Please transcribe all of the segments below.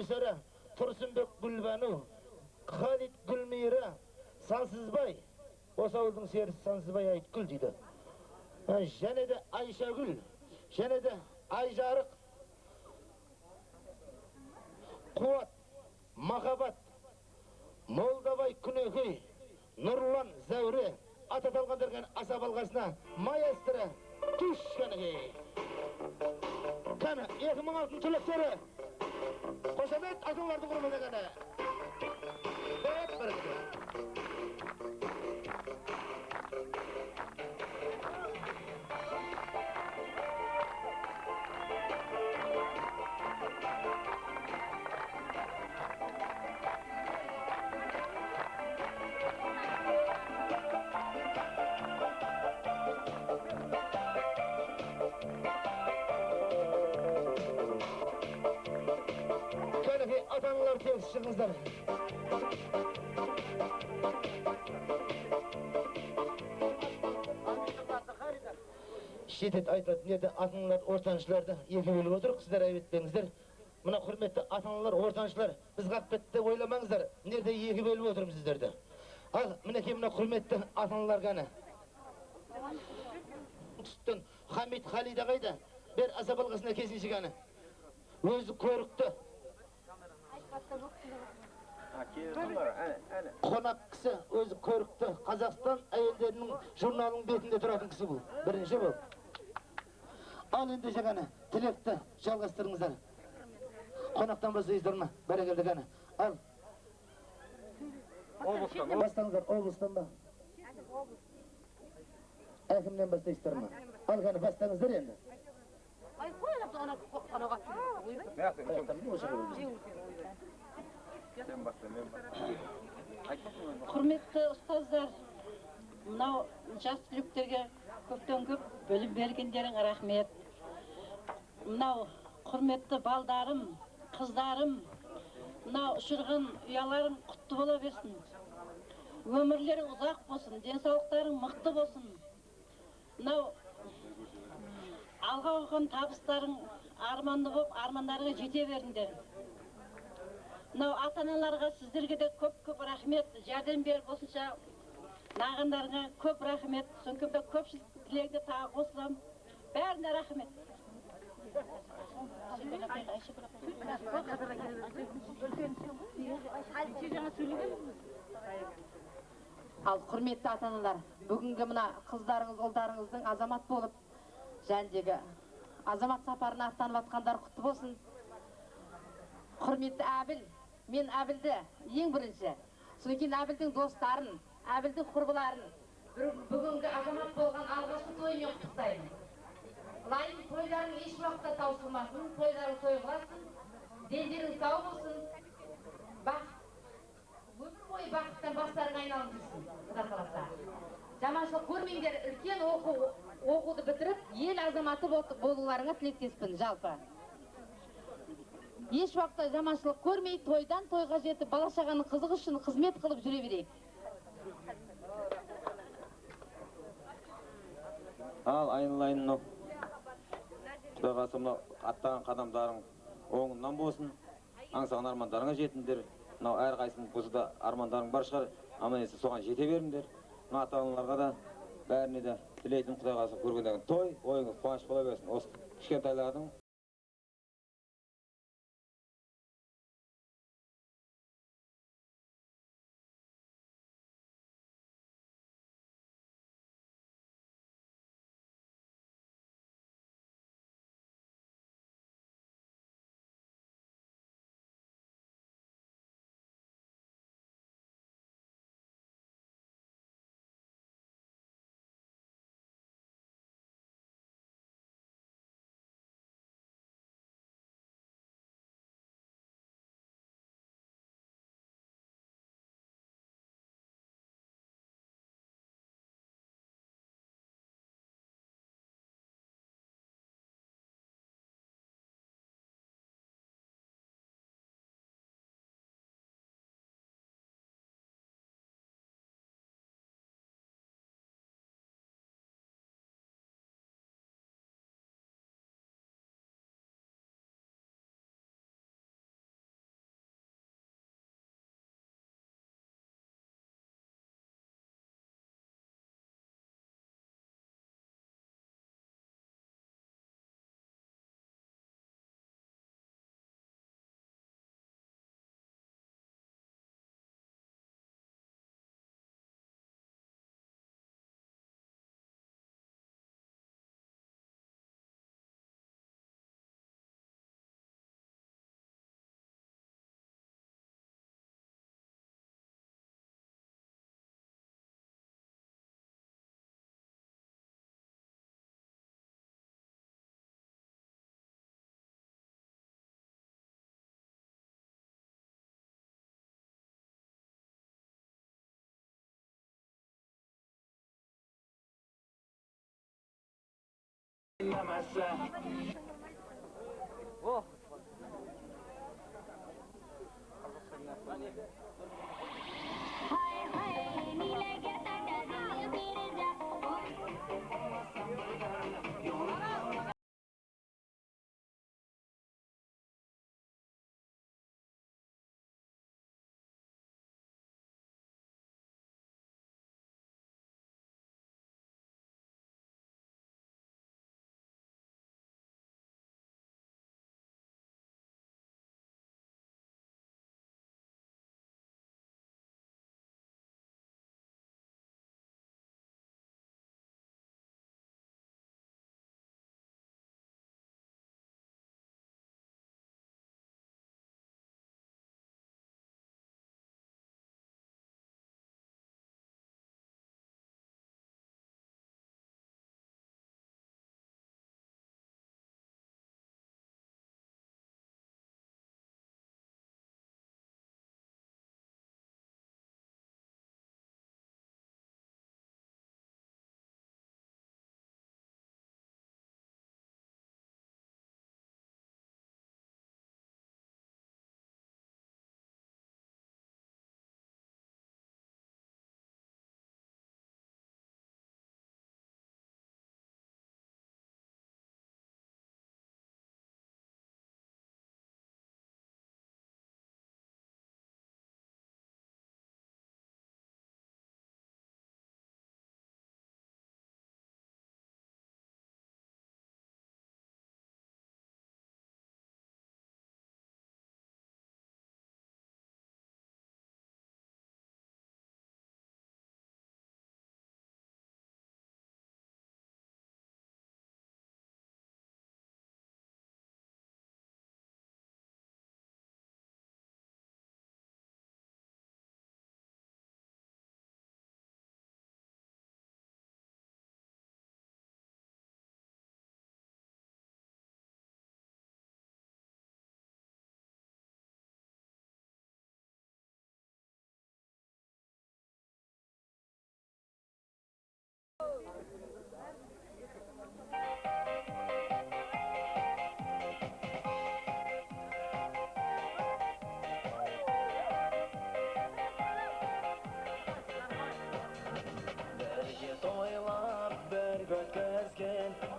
Gülsara, Tursunbek Gülbanu, Halit Gülmira, Sansızbay. Осы ауылдың серісі Сансызбай Айтгүл дейді. Және де Айшагүл, және де Айжарық, Қуат, Махаббат, Молдабай Күнекей, Нұрлан Зәуре, ат аталғандарға асап алғасына маэстро Түш кәнеге. Кәні, 2006 түлектері. Қошамет атылардың құрымына кәні. Бәт бірікті. Ата-аналар тегіс шығыңыздар. Шетет айтылады, неде ата-аналар ортаншыларды екі бөліп отыр, қыздар әйбетпеңіздер. Мына құрметті ата-аналар ортаншылар, біз қаппетті ойламаңыздар, неде екі бөліп отырмыз сіздерді. Ал, мінеке мына құрметті ата-аналар ғаны. Түстін, Хамид Халида қайда? Бер асап алғысына кесінші ғаны. Өзі көрікті. Қонақ кісі, өзі көрікті. Қазақстан әйелдерінің журналының бетінде тұратын кісі бұл. Бірінші бұл. Ал енді жағаны, тілекті жалғастырыңыздар. Қонақтан бастайыздар ма? Бәрекелді ғаны. Ал. Бастаңыздар, облыстан ба? Әкімнен бастайыздар ма? Ал ғаны, бастаңыздар енді. Құрметті ұстаздар, мынау жас түлектерге көптен көп білім бергендерің рахмет. Мынау құрметті балдарым, қыздарым, мынау ұшырған ұяларың құтты бола берсін. Өмірлерің ұзақ болсын, денсаулықтарың мықты болсын. Мынау алға қойған табыстарың арманды болып, армандарыңа жете беріңдер. Мынау ата-аналарға сіздерге де көп рахмет, жәрдем беріп осынша нағандарыңа көп рахмет. Сонкемде көпшілік тілегді тағы қосылам. Бәріне рахмет. Ал құрметті ата-аналар, бүгінгі мына қыздарыңыз, ұлдарыңыздың азамат болып, жәндегі азамат сапарына аттанып атқандар құтты болсын. Құрметті Әбіл, мен Әбілді ең бірінші, содан кейін Әбілдің достарын, Әбілдің құрбыларын бүгінгі азамат болған алғашқы тойымен құттықтаймын. Лайым тойларың еш уақытта таусылмасын, тойларың той қыласын, дендерің сау болсын, өмір бойы бақыттан бастарың айналып жүрсін, Құда қаласа. Жаманшылық көрмеңдер, үлкен оқуды бітіріп, ел азаматы болуларыңа тілектеспін жалпы. Еш уақытта жаманшылық көрмей, тойдан тойға жетіп, бала-шағаның қызығы үшін қызмет қылып жүре берейік. Ал айналайын, Құдай қаласа мынау аттаған қадамдарың оңынан болсын, аңсаған армандарыңа жетіңдер. Мынау әрқайсының бұзыда армандарың бар шығар, аман есен соған жете беріңдер. Мына ата-аналарға да бәріне де тілейтін Құдай қаласа көргендегі той, ойыңыз қуаныш бола берсін. Осы кішкентайлардың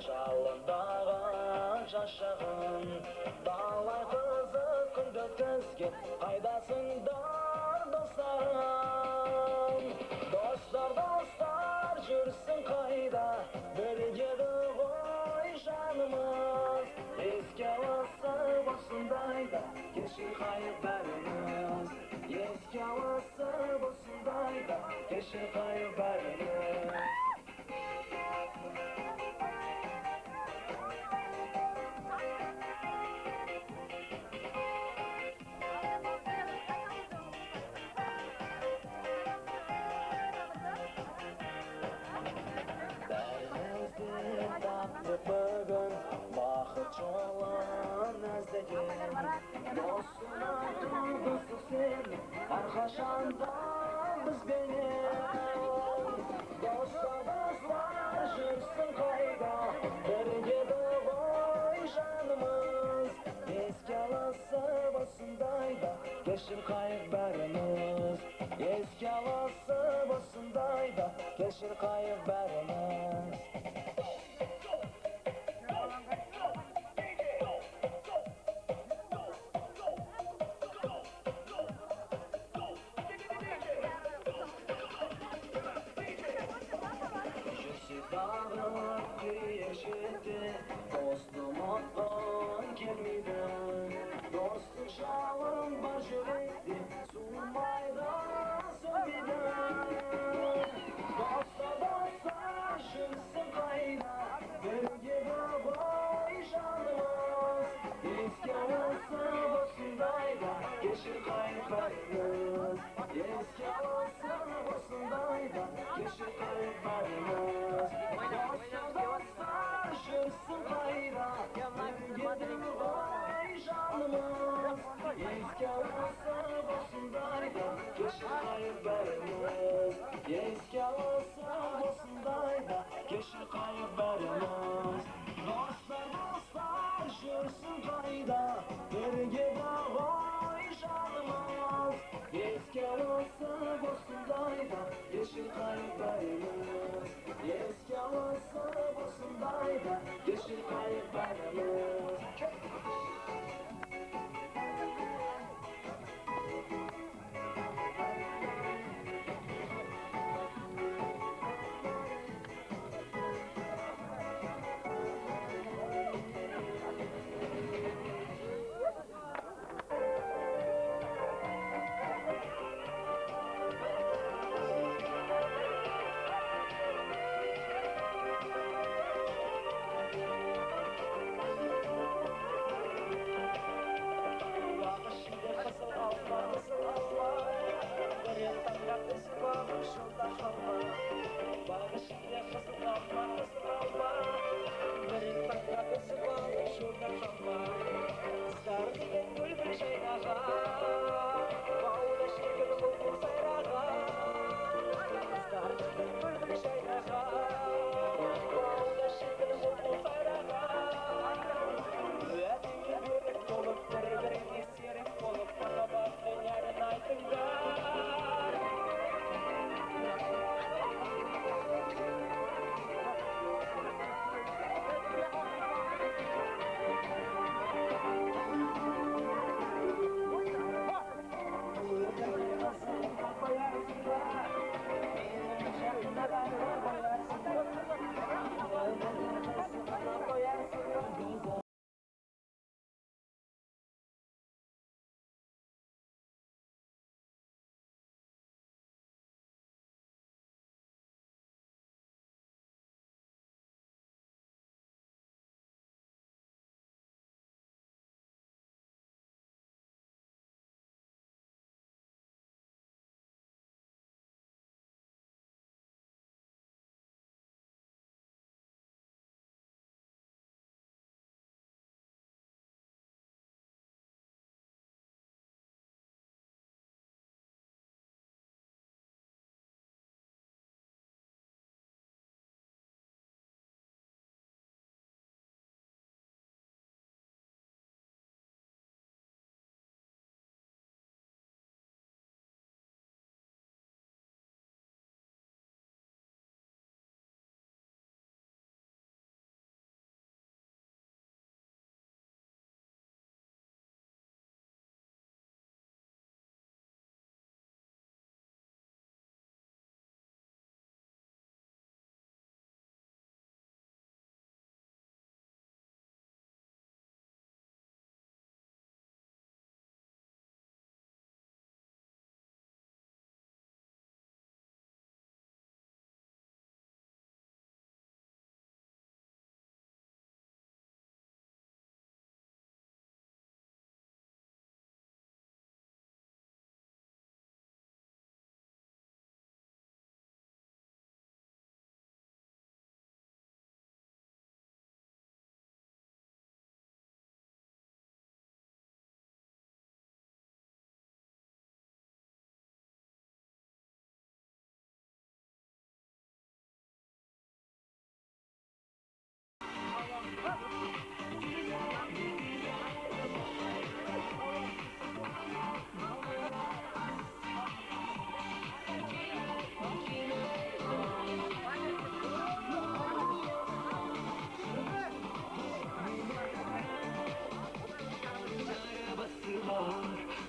Жалындаған жашағын талай қызық күнді өткізген қайдасыңдар достарым достар жүрсің қайда бірге еді ғой жанымыз еске алысып осындайда кешір қайыр бәріміз еске алысып осындайда кешір қайыр бәріміз бүгін бақыт жолын іздеген досына тұрғызып сені әрқашанда бізбенен достар жүрсің қайда бірге еді ғой жанымыз еске алысып осындайда кешір қайыр бәріміз еске алысып осындайда кешір қайыр бәріміз достым ұмытқым келмейді достық жалын бар жүректе суымайды сөнбейді достар жүрсің қайда бірге ғой жанымыз еске алысып осындайда кешір қайыр бәріміз еске алысып осындайда кешір қайыр бәріміз жүрсің қайда бірге ғой жанымыз еске алысып осындайда кешір қайыр бәріміз еске алысып осындайда кешір қайыр бәріміз bayda, yeşil kayıklarımız. Eski havası bosundayda, yeşil kayıklarımız.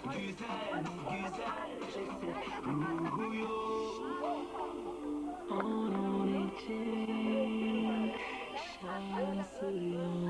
Güzel, güzelcesi ruhu yok. Onun için şanslıyım.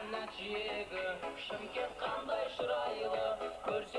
Жиегі Шымкент қандай шырайлы көрсе